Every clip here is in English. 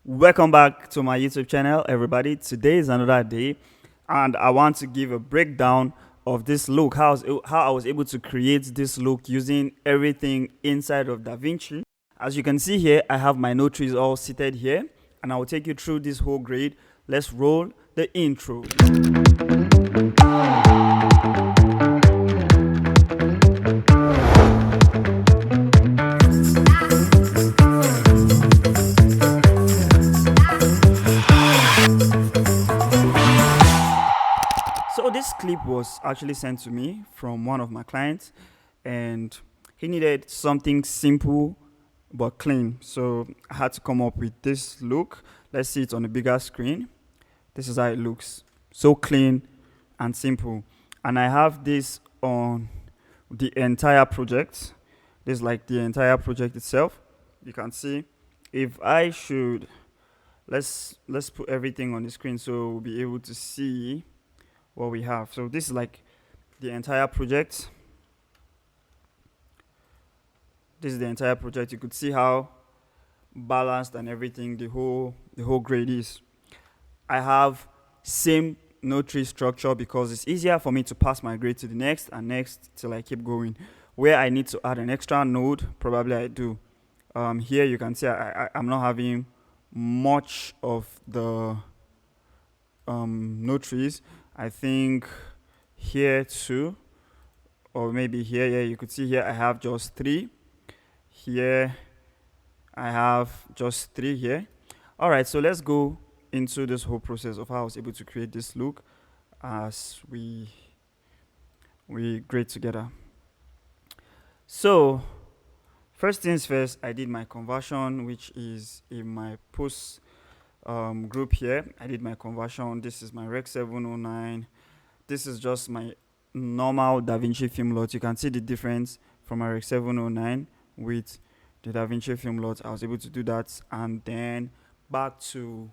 Welcome back to my YouTube channel, everybody. Today is another day, and I want to give a breakdown of this look, how I was able to create this look using everything inside of DaVinci. As you can see here, I have my notaries all seated here, and I will take you through this whole grade. Let's roll the intro. So this clip was actually sent to me from one of my clients, and he needed something simple but clean. So I had to come up with this look. Let's see it on a bigger screen. This is how it looks. So clean and simple. And I have this on the entire project. This is like the entire project itself. You can see if I should let's put everything on the screen so we'll be able to see what we have. So this is like the entire project. This is the entire project. You could see how balanced and everything the whole grade is. I have same notary structure because it's easier for me to pass my grade to the next and next till I keep going. Where I need to add an extra node, probably I do. Here you can see I'm not having much of the notaries. I think here too, or maybe here. Yeah, you could see here I have just 3. Here I have just 3 here. All right, so let's go into this whole process of how I was able to create this look as we grade together. So first things first, I did my conversion, which is in my post group here. I did my conversion. This is my Rec 709. This is just my normal DaVinci film lot. You can see the difference from my Rec 709 with the DaVinci film lot. I was able to do that, and then back to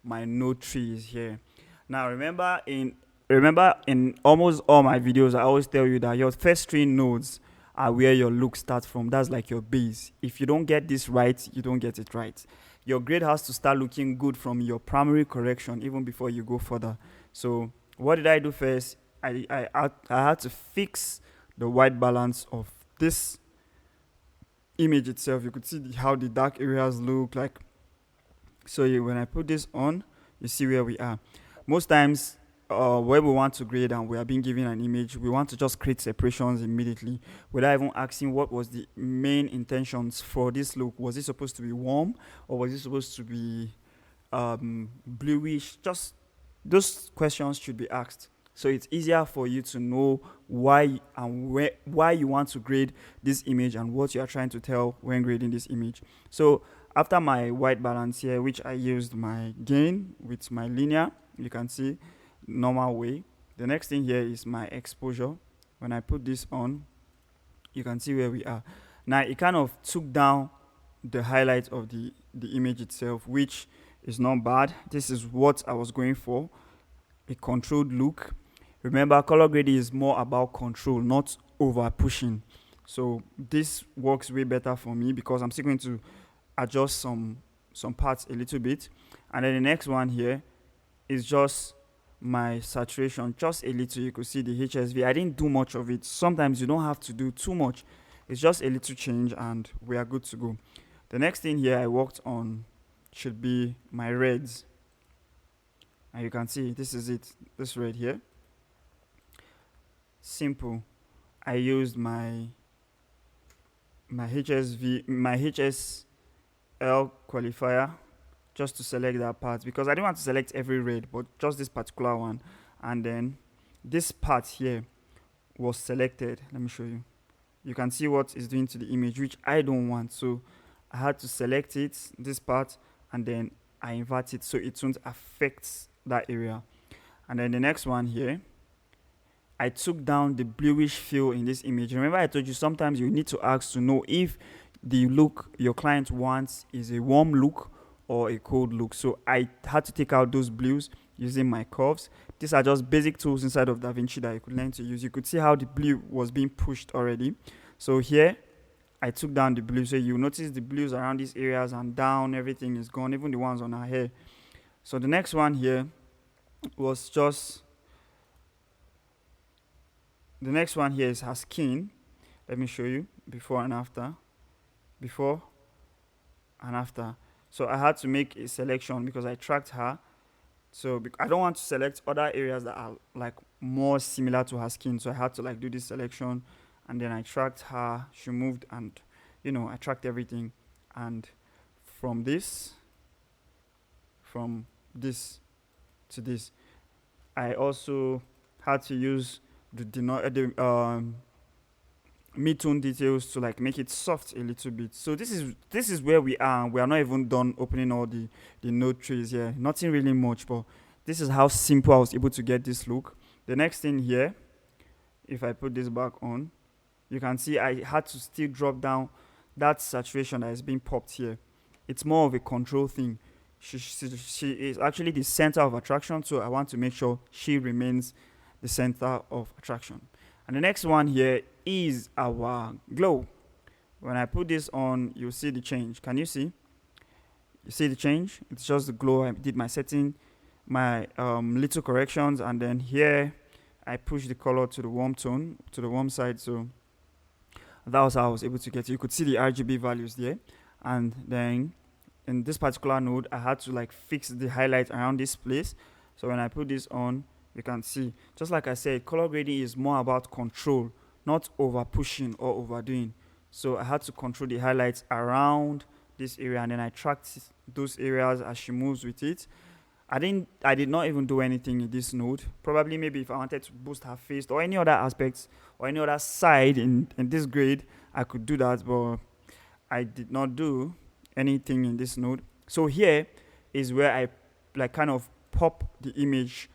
my notaries here. Now remember in almost all my videos, I always tell you that your first 3 nodes are where your look starts from. That's like your base. If you don't get this right, you don't get it right. Your grade has to start looking good from your primary correction even before you go further. So what did I do first? I had to fix the white balance of this image itself. You could see how the dark areas look like. So when I put this on, you see where we are. Most times where we want to grade and we are being given an image, we want to just create separations immediately without even asking what was the main intentions for this look. Was it supposed to be warm, or was it supposed to be bluish? Just those questions should be asked, so it's easier for you to know why and why you want to grade this image and what you are trying to tell when grading this image. So after my white balance here, which I used my gain with my linear, you can see normal way. The next thing here is my exposure. When I put this on, you can see where we are. Now it kind of took down the highlight of the image itself, which is not bad. This is what I was going for, a controlled look. Remember, color grading is more about control, not over pushing. So this works way better for me because I'm still going to adjust some parts a little bit. And then the next one here is just my saturation, just a little. You could see the HSV. I didn't do much of it. Sometimes you don't have to do too much. It's just a little change and we are good to go. The next thing here I worked on should be my reds. And you can see this is it, this red here. Simple. I used my HSV, my HSL qualifier just to select that part because I didn't want to select every red, but just this particular one. And then this part here was selected. Let me show you. You can see what it's doing to the image, which I don't want. So I had to select it, this part, and then I invert it so it won't affect that area. And then the next one here, I took down the bluish feel in this image. Remember I told you sometimes you need to ask to know if the look your client wants is a warm look or a cold look. So I had to take out those blues using my curves. These are just basic tools inside of DaVinci that you could learn to use. You could see how the blue was being pushed already. So here I took down the blue. So you notice the blues around these areas and down, everything is gone, even the ones on her hair. So the next one here was just, the next one here is her skin. Let me show you before and after. Before and after. So I had to make a selection because I tracked her. So I don't want to select other areas that are like more similar to her skin. So I had to like do this selection, and then I tracked her. She moved, and I tracked everything. And from this to this, I also had to use the mid-tone details to like make it soft a little bit. So this is where we are. We are not even done opening all the node trees here. Nothing really much, but this is how simple I was able to get this look. The next thing here, if I put this back on, you can see I had to still drop down that saturation that is being popped here. It's more of a control thing. She is actually the center of attraction, so I want to make sure she remains the center of attraction. And the next one here is our glow. When I put this on, you'll see the change. Can you see? You see the change? It's just the glow. I did my setting, my little corrections, and then here I pushed the color to the warm tone, to the warm side. So that was how I was able to get it. You could see the RGB values there. And then in this particular node, I had to like fix the highlight around this place. So when I put this on, you can see, just like I said, color grading is more about control, not over pushing or overdoing. So I had to control the highlights around this area, and then I tracked those areas as she moves with it. I did not even do anything in this node. Probably maybe if I wanted to boost her face or any other aspects or any other side in this grade, I could do that, but I did not do anything in this node. So here is where I like kind of pop the image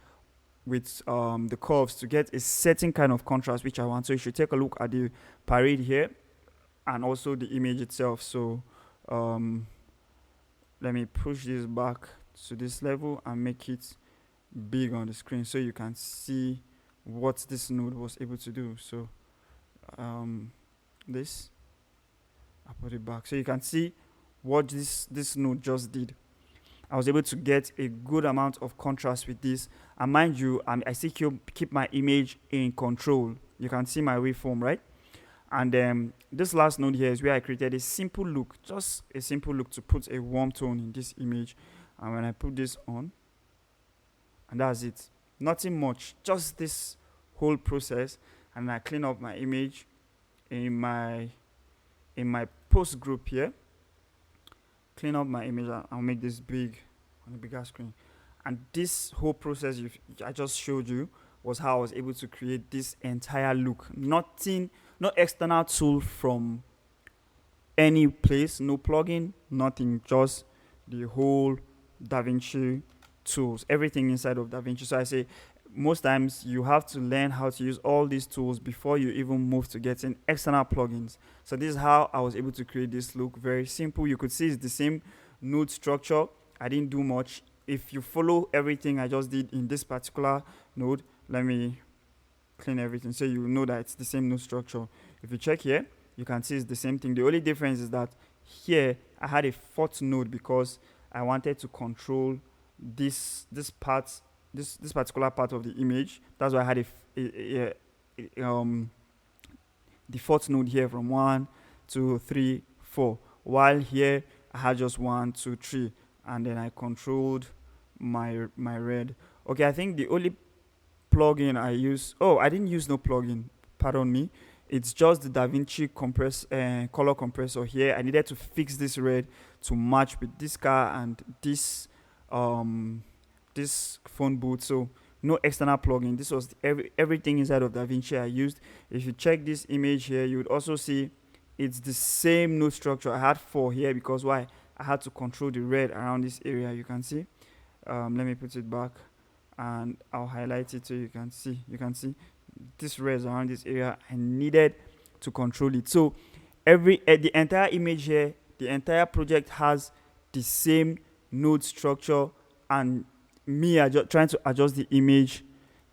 with the curves to get a certain kind of contrast which I want. So you should take a look at the parade here and also the image itself. So let me push this back to this level and make it big on the screen so you can see what this node was able to do. So this, I put it back so you can see what this node just did. I was able to get a good amount of contrast with this, and mind you, I still keep my image in control. You can see my waveform, right? And this last node here is where I created a simple look, just a simple look to put a warm tone in this image. And when I put this on, and that's it, nothing much, just this whole process. And I clean up my image in my post group here. Clean up my image, I'll make this big on the bigger screen. And this whole process I just showed you was how I was able to create this entire look. No external tool from any place, no plugin, nothing, just the whole DaVinci tools, everything inside of DaVinci. So I say most times you have to learn how to use all these tools before you even move to getting external plugins. So this is how I was able to create this look. Very simple. You could see it's the same node structure. I didn't do much. If you follow everything I just did in this particular node, let me clean everything so you know that it's the same node structure. If you check here, you can see it's the same thing. The only difference is that here I had a fourth node because I wanted to control this particular part of the image. That's why I had the fourth node here from 1, 2, 3, 4. While here I had just 1, 2, 3, and then I controlled my red. Okay, I think the only plugin I use. Oh, I didn't use no plugin. Pardon me. It's just the DaVinci color compressor here. I needed to fix this red to match with this car and this phone booth. So no external plugin. This was everything inside of DaVinci I used. If you check this image here, you would also see it's the same node structure. I had 4 here because why? I had to control the red around this area. You can see. Let me put it back and I'll highlight it so you can see. You can see this red around this area. I needed to control it. So the entire image here, the entire project has the same node structure, and me trying to adjust the image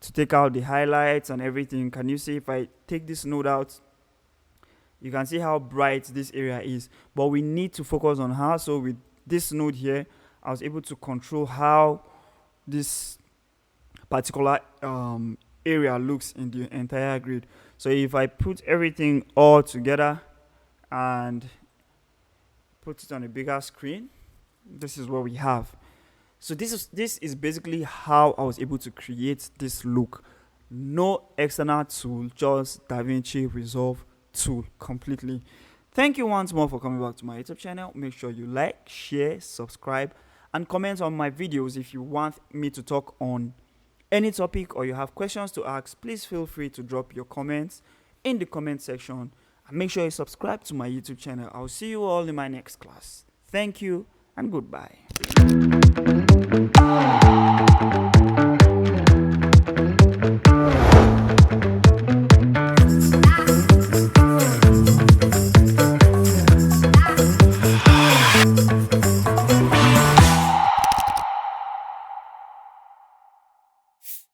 to take out the highlights and everything. Can you see if I take this node out, You can see how bright this area is, but we need to focus on how. So with this node here, I was able to control how this particular area looks in the entire grid. So if I put everything all together and put it on a bigger screen, this is what we have. So this is basically how I was able to create this look. No external tool, just DaVinci Resolve tool completely. Thank you once more for coming back to my YouTube channel. Make sure you like, share, subscribe, and comment on my videos. If you want me to talk on any topic or you have questions to ask, please feel free to drop your comments in the comment section. And make sure you subscribe to my YouTube channel. I'll see you all in my next class. Thank you and goodbye.